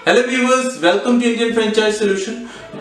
Hello viewers, welcome to Indian franchise solution.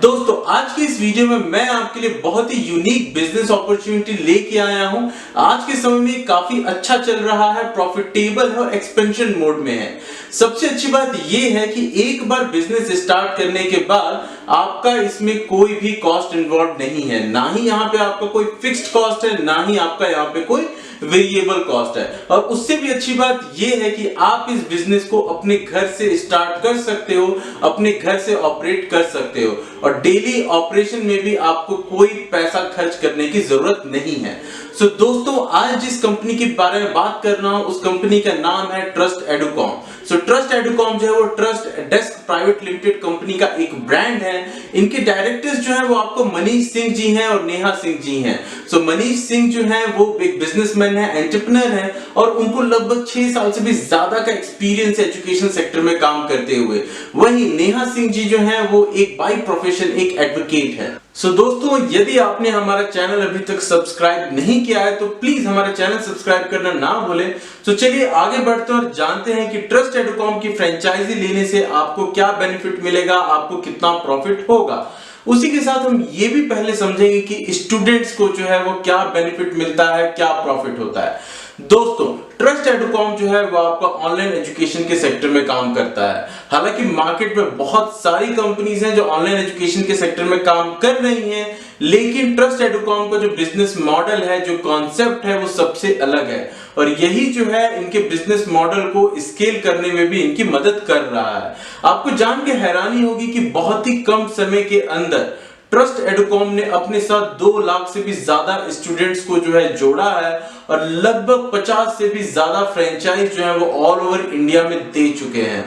दोस्तों, आज की इस वीडियो में मैं आपके लिए बहुत ही यूनिक बिजनेस अपॉर्चुनिटी लेके आया हूं। आज के समय में काफी अच्छा चल रहा है, प्रॉफिटेबल है और एक्सपेंशन मोड में है। सबसे अच्छी बात यह है कि एक बार बिजनेस स्टार्ट करने के बाद आपका इसमें कोई भी कॉस्ट इन्वॉल्व नहीं है, ना ही यहाँ पे आपका कोई फिक्स्ड कॉस्ट है, ना ही आपका यहाँ पे कोई वेरिएबल कॉस्ट है। और उससे भी अच्छी बात यह है कि आप इस बिजनेस को अपने घर से स्टार्ट कर सकते हो, अपने घर से ऑपरेट कर सकते हो और डेली ऑपरेशन में भी आपको कोई पैसा खर्च करने की जरूरत नहीं है। सो दोस्तों, आज जिस कंपनी के बारे में बात कर रहा हूं उस कंपनी का नाम है trust Educomp. So trust Educomp जो है वो trust desk private limited company का एक ब्रांड है। इनके डायरेक्टर्स जो है वो आपको मनीष सिंह जी हैं और नेहा सिंह जी हैं। सो मनीष सिंह जो है वो एक बिजनेसमैन है, एंटरप्रेन्योर है और उनको लगभग 6 साल से भी ज्यादा का एक्सपीरियंस है एजुकेशन सेक्टर में काम करते हुए। वहीं नेहा सिंह जी जो है वो एक बाय प्रोफेशन एक एडवोकेट है। सो दोस्तों, यदि आपने हमारा चैनल अभी तक सब्सक्राइब नहीं किया है तो प्लीज हमारा चैनल सब्सक्राइब करना ना भूलें। तो चलिए आगे बढ़ते हैं और जानते हैं कि ट्रस्ट एडुकॉम की फ्रेंचाइजी लेने से आपको क्या बेनिफिट मिलेगा, आपको कितना प्रॉफिट होगा। उसी के साथ हम ये भी पहले समझेंगे कि स्टूडेंट्स को जो है वो क्या बेनिफिट मिलता है, क्या प्रॉफिट होता है। दोस्तों, ट्रस्ट एडुकॉम जो है वो आपका ऑनलाइन एजुकेशन के सेक्टर में काम करता है। हालांकि मार्केट में बहुत सारी कंपनीज हैं जो ऑनलाइन एजुकेशन के सेक्टर में काम कर रही हैं, लेकिन ट्रस्ट एडुकॉम का जो बिजनेस मॉडल है, जो कॉन्सेप्ट है, वो सबसे अलग है और यही जो है इनके बिजनेस मॉडल को स्केल करने में भी इनकी मदद कर रहा है। आपको जान के हैरानी होगी कि बहुत ही कम समय के अंदर ट्रस्ट एडुकॉम ने अपने साथ 2 लाख से भी ज्यादा स्टूडेंट्स को जो है जोड़ा है और लगभग 50 से भी ज्यादा फ्रेंचाइज जो है वो ऑल ओवर इंडिया में दे चुके हैं।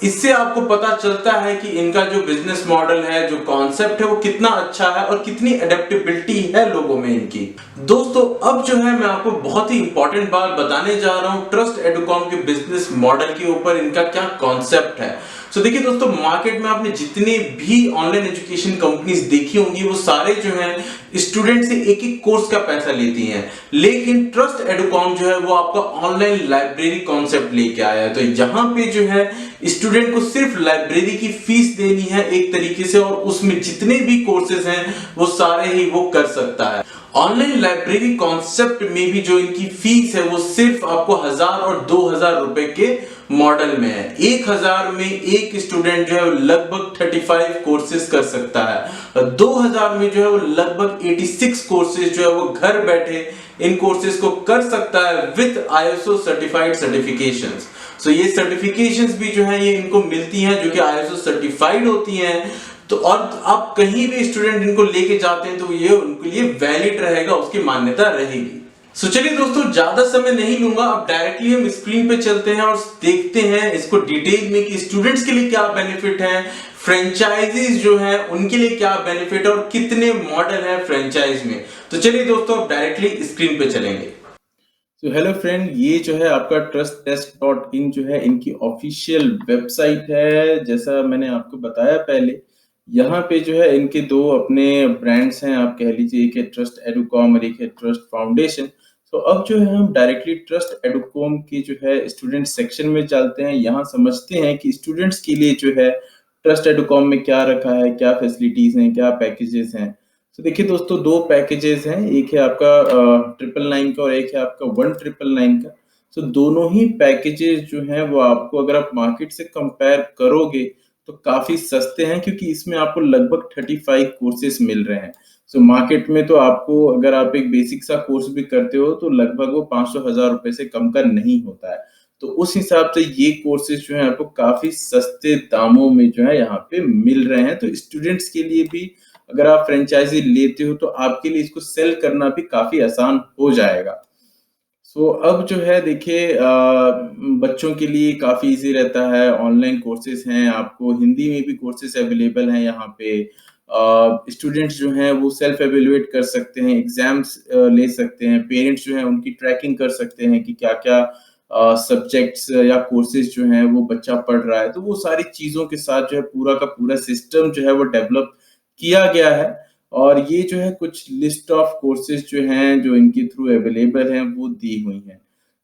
इससे आपको पता चलता है कि इनका जो बिजनेस मॉडल है, जो कॉन्सेप्ट है, वो कितना अच्छा है और कितनी एडेप्टेबिलिटी है लोगों में इनकी। दोस्तों, अब जो है मैं आपको बहुत ही इंपॉर्टेंट बात बताने जा रहा हूं ट्रस्ट एडुकॉम के बिजनेस मॉडल के ऊपर, इनका क्या कॉन्सेप्ट है। देखिए दोस्तों, मार्केट में आपने जितने भी ऑनलाइन एजुकेशन कंपनीज देखी होंगी वो सारे जो हैं स्टूडेंट से एक एक कोर्स का पैसा लेती हैं, लेकिन ट्रस्ट एडुकॉम जो है वो आपका ऑनलाइन लाइब्रेरी कॉन्सेप्ट लेके आया है। तो यहाँ पे जो है स्टूडेंट को सिर्फ लाइब्रेरी की फीस देनी है एक तरीके से और उसमें जितने भी कोर्सेज हैं वो सारे ही वो कर सकता है। ऑनलाइन लाइब्रेरी कॉन्सेप्ट में भी जो इनकी फीस है वो सिर्फ आपको 1000 और 2000 रुपए के मॉडल में है। 1000 में एक स्टूडेंट जो है लगभग 35 कोर्सेज कर सकता है और 2000 में जो है वो लगभग 86 कोर्सेज जो है वो घर बैठे इन कोर्सेज को कर सकता है विद आईएसओ सर्टिफाइड सर्टिफिकेशंस। ये सर्टिफिकेशंस भी जो है ये इनको मिलती हैं जो कि आईएसओ सर्टिफाइड होती हैं। तो और आप कहीं भी स्टूडेंट इनको लेके जाते हैं तो ये उनके लिए वैलिड रहेगा, उसकी मान्यता रहेगी। चलिए दोस्तों, ज्यादा समय नहीं लूंगा, अब डायरेक्टली हम स्क्रीन पे चलते हैं और देखते हैं इसको डिटेल में कि स्टूडेंट्स के लिए क्या बेनिफिट है, फ्रेंचाइजीज जो है उनके लिए क्या बेनिफिट और कितने मॉडल है फ्रेंचाइज में। तो चलिए दोस्तों, अब डायरेक्टली स्क्रीन पे चलेंगे। तो हेलो फ्रेंड, ये जो है आपका trustdesk.in जो है इनकी ऑफिशियल वेबसाइट है। जैसा मैंने आपको बताया पहले, यहाँ पे जो है इनके 2 अपने ब्रांड्स हैं, आप कह लीजिए, एक है ट्रस्ट एडुकॉम और एक है ट्रस्ट फाउंडेशन। तो अब जो है हम डायरेक्टली ट्रस्ट एडुकॉम की जो है स्टूडेंट सेक्शन में चलते हैं। यहाँ समझते हैं कि स्टूडेंट्स के लिए जो है ट्रस्ट एडुकॉम में क्या रखा है, क्या फैसिलिटीज हैं, क्या पैकेजेस हैं। तो देखिए दोस्तों, 2 पैकेजेस हैं, एक है आपका 999 का और एक है आपका 1999 का। तो दोनों ही पैकेजेस जो हैं वो आपको, अगर आप मार्केट से कंपेयर करोगे तो काफी सस्ते हैं, क्योंकि इसमें आपको लगभग 35 कोर्सेज मिल रहे हैं। मार्केट में तो आपको, अगर आप एक बेसिक सा कोर्स भी करते हो तो लगभग वो 500,000 रुपए से कम का नहीं होता है। तो उस हिसाब से ये कोर्सेज जो है आपको काफी सस्ते दामों में जो है यहाँ पे मिल रहे हैं। तो स्टूडेंट्स के लिए भी, अगर आप फ्रेंचाइजी लेते हो तो आपके लिए इसको सेल करना भी काफी आसान हो जाएगा। अब जो है देखिए, बच्चों के लिए काफी इजी रहता है। ऑनलाइन कोर्सेज हैं, आपको हिंदी में भी कोर्सेज अवेलेबल हैं यहाँ पे। स्टूडेंट्स जो हैं वो सेल्फ एवेल्युएट कर सकते हैं, एग्जाम्स ले सकते हैं, पेरेंट्स जो हैं उनकी ट्रैकिंग कर सकते हैं कि क्या क्या सब्जेक्ट्स या कोर्सेज जो हैं वो बच्चा पढ़ रहा है। तो वो सारी चीजों के साथ जो है पूरा का पूरा सिस्टम जो है वो डेवलप किया गया है। और ये जो है कुछ लिस्ट ऑफ कोर्सेज जो हैं जो इनके थ्रू अवेलेबल हैं वो दी हुई हैं।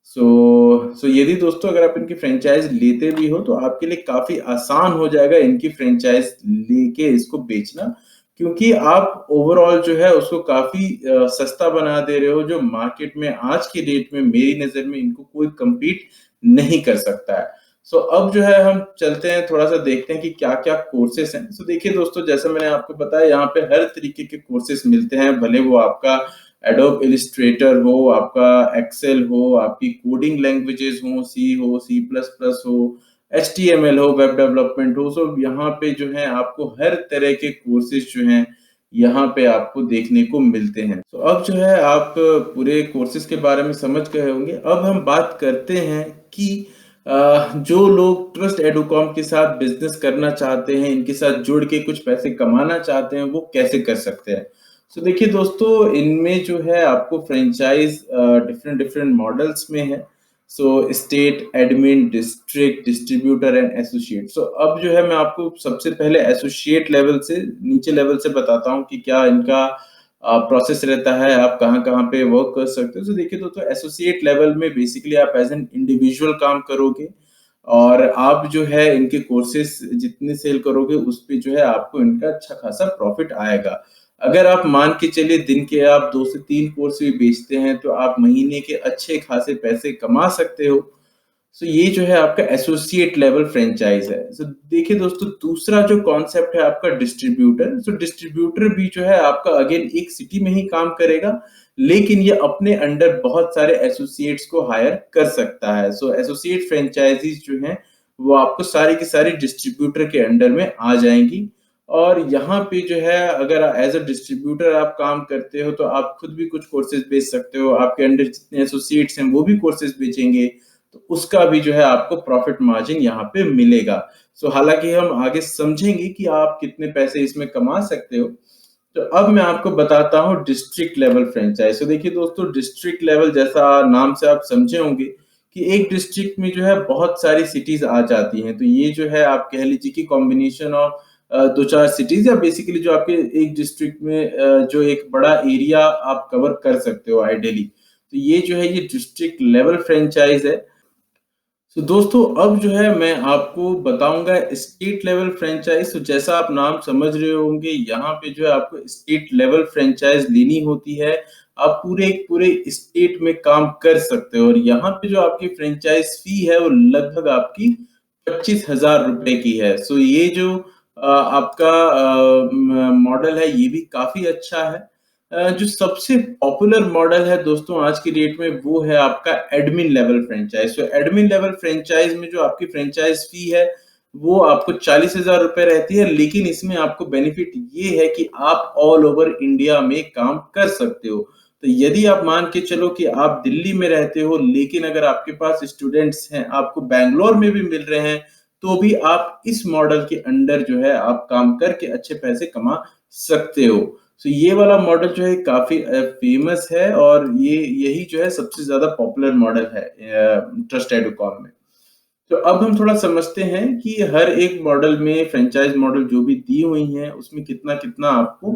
सो यदि दोस्तों अगर आप इनकी फ्रेंचाइज लेते भी हो तो आपके लिए काफी आसान हो जाएगा इनकी फ्रेंचाइज लेके इसको बेचना, क्योंकि आप ओवरऑल जो है उसको काफी सस्ता बना दे रहे हो, जो मार्केट में आज की डेट में मेरी नजर में इनको कोई compete नहीं कर सकता है। अब जो है हम चलते हैं, थोड़ा सा देखते हैं कि क्या क्या कोर्सेस हैं। देखिए दोस्तों, जैसे मैंने आपको बताया, यहाँ पे हर तरीके के कोर्सेस मिलते हैं, भले वो आपका एडोब इलिस्ट्रेटर हो, आपका एक्सेल हो, आपकी कोडिंग लैंग्वेजेस हो, सी प्लस प्लस हो, HTML हो, वेब डेवलपमेंट हो। यहाँ पे जो है आपको हर तरह के कोर्सेज जो हैं यहाँ पे आपको देखने को मिलते हैं। अब जो है आप पूरे कोर्सेज के बारे में समझ गए होंगे। अब हम बात करते हैं कि जो लोग ट्रस्ट एडुकॉम के साथ बिजनेस करना चाहते हैं, इनके साथ जुड़ के कुछ पैसे कमाना चाहते हैं, वो कैसे कर सकते हैं। देखिए दोस्तों, इनमें जो है आपको फ्रेंचाइज डिफरेंट डिफरेंट मॉडल्स में है। State, admin, district, distributor and associate. अब जो है मैं आपको सबसे पहले एसोसिएट लेवल से, नीचे लेवल से बताता हूँ कि क्या इनका प्रोसेस रहता है, आप कहाँ कहाँ पे वर्क कर सकते हो। देखिए दोस्तों, एसोसिएट लेवल में बेसिकली आप एज एन इंडिविजुअल काम करोगे, और आप जो है इनके कोर्सेस जितने सेल करोगे उस पे जो है आपको इनका अच्छा खासा प्रॉफिट आएगा। अगर आप मान के चलिए दिन के आप 2 से 3 कोर्स भी बेचते हैं तो आप महीने के अच्छे खासे पैसे कमा सकते हो। ये जो है आपका एसोसिएट लेवल फ्रेंचाइज है। देखिए दोस्तों, दूसरा जो कॉन्सेप्ट है आपका डिस्ट्रीब्यूटर। डिस्ट्रीब्यूटर भी जो है आपका अगेन एक सिटी में ही काम करेगा, लेकिन ये अपने अंडर बहुत सारे एसोसिएट्स को हायर कर सकता है। एसोसिएट फ्रेंचाइजीज जो हैं वो आपको सारी की सारी डिस्ट्रीब्यूटर के अंडर में आ जाएंगी। और यहाँ पे जो है अगर एज अ डिस्ट्रीब्यूटर आप काम करते हो तो आप खुद भी कुछ कोर्सेज बेच सकते हो, आपके अंडर जितने एसोसिएट्स हैं वो भी कोर्सेज बेचेंगे, तो उसका भी जो है आपको प्रॉफिट मार्जिन यहाँ पे मिलेगा। हालांकि हम आगे समझेंगे कि आप कितने पैसे इसमें कमा सकते हो। अब मैं आपको बताता हूँ डिस्ट्रिक्ट लेवल फ्रेंचाइज। देखिए दोस्तों, डिस्ट्रिक्ट लेवल जैसा नाम से आप समझे होंगे कि एक डिस्ट्रिक्ट में जो है बहुत सारी सिटीज आ जाती हैं। तो ये जो है आप कह लीजिए कि कॉम्बिनेशन ऑफ 2-4 सिटीज, या बेसिकली जो आपके एक डिस्ट्रिक्ट में जो एक बड़ा एरिया आप कवर कर सकते हो आइडियली। तो ये जो है ये डिस्ट्रिक्ट लेवल फ्रेंचाइज है। दोस्तों, अब जो है मैं आपको बताऊंगा स्टेट लेवल फ्रेंचाइज। जैसा आप नाम समझ रहे होंगे, यहाँ पे जो है आपको स्टेट लेवल फ्रेंचाइज लेनी होती है। आप पूरे पूरे स्टेट में काम कर सकते हो, और यहाँ पे जो आपकी फ्रेंचाइज फी है वो लगभग आपकी 25,000 रुपए की है। ये जो आपका मॉडल है ये भी काफी अच्छा है। जो सबसे पॉपुलर मॉडल है दोस्तों आज की डेट में, वो है आपका admin level franchise. Admin level franchise में जो आपकी फ्रेंचाइज फी है वो आपको 40,000 रुपए रहती है, लेकिन इसमें आपको बेनिफिट ये है कि आप ऑल ओवर इंडिया में काम कर सकते हो। तो यदि आप मान के चलो कि आप दिल्ली में रहते हो, लेकिन अगर आपके पास स्टूडेंट्स हैं, आपको बैंगलोर में भी मिल रहे हैं, तो भी आप इस मॉडल के अंडर जो है आप काम करके अच्छे पैसे कमा सकते हो। ये वाला मॉडल जो है काफी फेमस है, और यही जो है सबसे ज्यादा पॉपुलर मॉडल है ट्रस्ट एडुकॉम में। अब हम थोड़ा समझते हैं कि हर एक मॉडल में, फ्रेंचाइज मॉडल जो भी दी हुई हैं उसमें कितना कितना आपको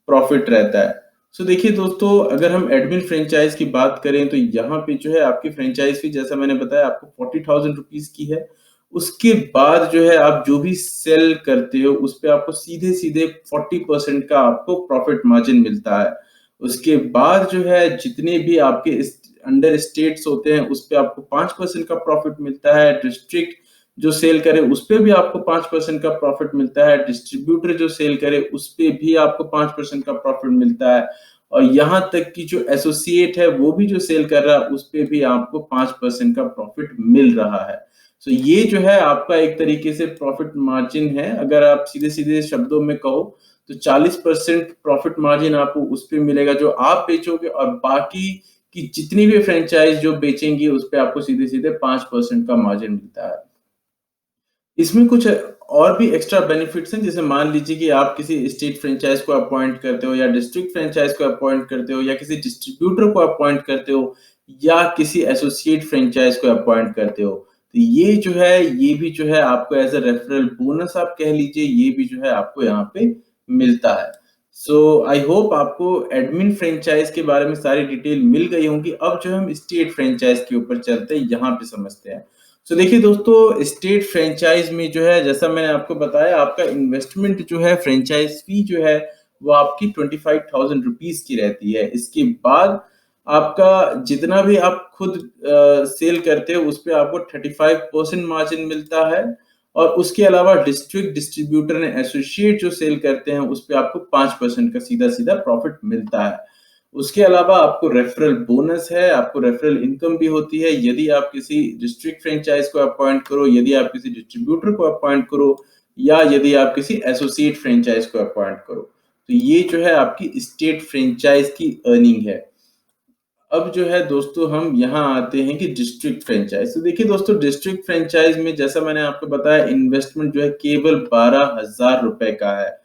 प्रॉफिट रहता है। देखिए दोस्तों, अगर हम एडमिन फ्रेंचाइज की बात करें तो यहाँ पे जो है आपकी फ्रेंचाइज फी, जैसा मैंने बताया, आपको 40,000 रुपीज की है। उसके बाद जो है आप जो भी सेल करते हो उस पे आपको सीधे सीधे 40% का आपको प्रॉफिट मार्जिन मिलता है। उसके बाद जो है जितने भी आपके अंडर स्टेट्स होते हैं उस पे आपको 5% का प्रॉफिट मिलता है। डिस्ट्रिक्ट जो सेल करे उस पे भी आपको 5% का प्रॉफिट मिलता है। डिस्ट्रीब्यूटर जो सेल करे उस पे भी आपको 5% का प्रॉफिट मिलता है। और यहाँ तक कि जो एसोसिएट है वो भी जो सेल कर रहा है उस पे भी आपको 5% का प्रॉफिट मिल रहा है। ये जो है आपका एक तरीके से प्रॉफिट मार्जिन है। अगर आप सीधे सीधे शब्दों में कहो तो 40% प्रॉफिट मार्जिन आपको उस पे मिलेगा जो आप बेचोगे, और बाकी की जितनी भी फ्रेंचाइज जो बेचेंगी उस पे आपको सीधे सीधे 5% का मार्जिन मिलता है। इसमें कुछ और भी एक्स्ट्रा बेनिफिट्स हैं, जैसे मान लीजिए कि आप किसी स्टेट फ्रेंचाइज को अपॉइंट करते हो, या डिस्ट्रिक्ट फ्रेंचाइज को अपॉइंट करते हो, या किसी डिस्ट्रीब्यूटर को अपॉइंट करते हो, या किसी एसोसिएट फ्रेंचाइज को अपॉइंट करते हो, तो ये जो है ये भी जो है आपको एज अ रेफरल बोनस आप कह लीजिए, ये भी जो है आपको यहाँ पे मिलता है। सो आई होप आपको एडमिन फ्रेंचाइज के बारे में सारी डिटेल मिल गई होंगी। अब जो हम स्टेट फ्रेंचाइज के ऊपर चलते हैं, यहाँ पे समझते हैं। सो देखिए दोस्तों, स्टेट फ्रेंचाइज में जो है, जैसा मैंने आपको बताया, आपका इन्वेस्टमेंट जो है, फ्रेंचाइज फी जो है, वो आपकी 25,000 रुपीज की रहती है। इसके बाद आपका जितना भी आप खुद सेल करते हो, उस पे आपको 35% मार्जिन मिलता है। और उसके अलावा डिस्ट्रिक्ट डिस्ट्रीब्यूटर ने एसोसिएट जो सेल करते हैं, उस पे आपको 5% का सीधा-सीधा प्रॉफिट मिलता है। उसके अलावा आपको रेफरल बोनस है, आपको रेफरल इनकम भी होती है। यदि आप किसी डिस्ट्रिक्ट फ्रेंचाइज को अपॉइंट करो, यदि आप किसी डिस्ट्रीब्यूटर को अपॉइंट करो, या यदि आप किसी एसोसिएट फ्रेंचाइज को अपॉइंट करो, तो ये जो है आपकी स्टेट फ्रेंचाइज की अर्निंग है। अब जो है दोस्तों, हम यहाँ आते हैं कि डिस्ट्रिक्ट फ्रेंचाइज। तो देखिए दोस्तों, डिस्ट्रिक्ट फ्रेंचाइज में जैसा मैंने आपको बताया, इन्वेस्टमेंट जो है केवल 12,000 रुपए का है।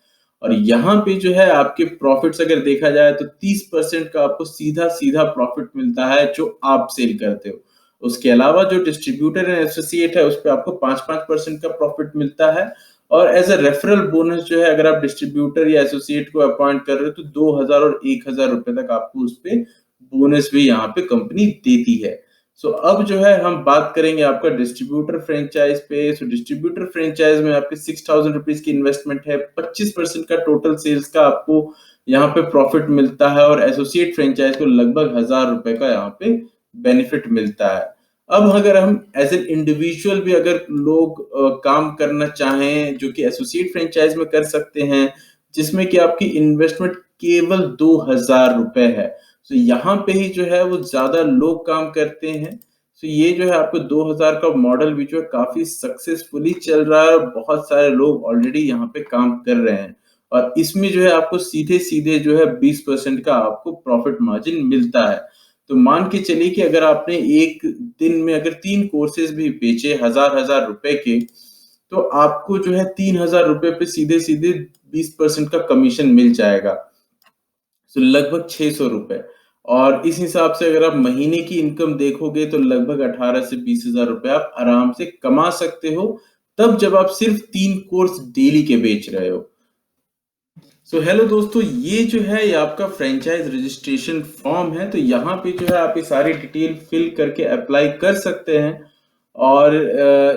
और यहाँ पे जो है आपके प्रॉफिट्स अगर देखा जाए तो 30% का आपको सीधा सीधा प्रॉफिट मिलता है जो आप सेल करते हो। उसके अलावा जो डिस्ट्रीब्यूटर एंड एसोसिएट है, उस पे आपको 5-5% का प्रॉफिट मिलता है। और एज अ रेफरल बोनस जो है, अगर आप डिस्ट्रीब्यूटर या एसोसिएट को अपॉइंट कर रहे हो, तो 2,000 और 1,000 रुपए तक आपको उस पे बोनस भी यहाँ पे कंपनी देती है। सो अब जो है हम बात करेंगे आपका डिस्ट्रीब्यूटर फ्रेंचाइज पे। सो डिस्ट्रीब्यूटर फ्रेंचाइज में आपके 6,000 रुपीज की इन्वेस्टमेंट है, 25% का टोटल सेल्स का आपको यहाँ पे प्रॉफिट मिलता है। और एसोसिएट फ्रेंचाइज को लगभग 1,000 रुपए का यहाँ पे बेनिफिट मिलता है। अब अगर हम एज एन इंडिविजुअल भी अगर लोग काम करना चाहें, जो कि एसोसिएट फ्रेंचाइज में कर सकते हैं, जिसमें कि आपकी इन्वेस्टमेंट केवल 2,000 रुपए है। तो यहाँ पे ही जो है वो ज्यादा लोग काम करते हैं। तो ये जो है आपको 2000 का मॉडल भी जो है काफी सक्सेसफुली चल रहा है। बहुत सारे लोग ऑलरेडी यहाँ पे काम कर रहे हैं। और इसमें जो है आपको सीधे सीधे जो है 20% का आपको प्रॉफिट मार्जिन मिलता है। तो मान के चलिए कि अगर आपने एक दिन में अगर 3 कोर्सेज भी बेचे 1,000 रुपए के, तो आपको जो है 3,000 रुपए पे सीधे सीधे 20% का कमीशन मिल जाएगा। तो लगभग 600 रुपए। और इस हिसाब से अगर आप महीने की इनकम देखोगे, तो लगभग 18 से 20,000 रुपए आप आराम से कमा सकते हो, तब जब आप सिर्फ 3 कोर्स डेली के बेच रहे हो। सो हेलो दोस्तों, ये जो है ये आपका फ्रेंचाइज रजिस्ट्रेशन फॉर्म है। तो यहाँ पे जो है आप ये सारी डिटेल फिल करके अप्लाई कर सकते हैं। और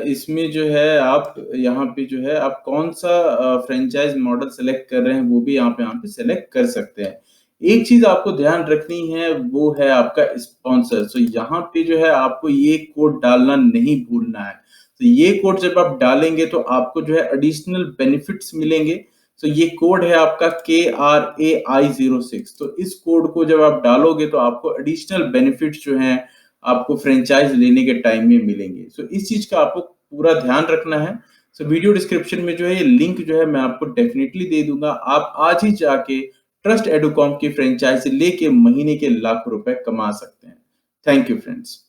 इसमें जो है आप यहाँ पे जो है आप कौन सा फ्रेंचाइज मॉडल सेलेक्ट कर रहे हैं, वो भी यहाँ पे सेलेक्ट कर सकते हैं। एक चीज आपको ध्यान रखनी है, वो है आपका स्पॉन्सर। तो यहाँ पे जो है आपको ये कोड डालना नहीं भूलना है। तो ये कोड जब आप डालेंगे, तो आपको जो है एडिशनल बेनिफिट्स मिलेंगे। तो ये कोड है आपका KRAI06। तो इस कोड को जब आप डालोगे, तो आपको एडिशनल बेनिफिट्स जो हैं आपको फ्रेंचाइज लेने के टाइम में मिलेंगे। सो इस चीज का आपको पूरा ध्यान रखना है। सो वीडियो डिस्क्रिप्शन में जो है ये लिंक जो है मैं आपको डेफिनेटली दे दूंगा। आप आज ही जाके ट्रस्ट एडुकॉम की फ्रेंचाइजी लेके महीने के लाखों रुपए कमा सकते हैं। Thank you friends.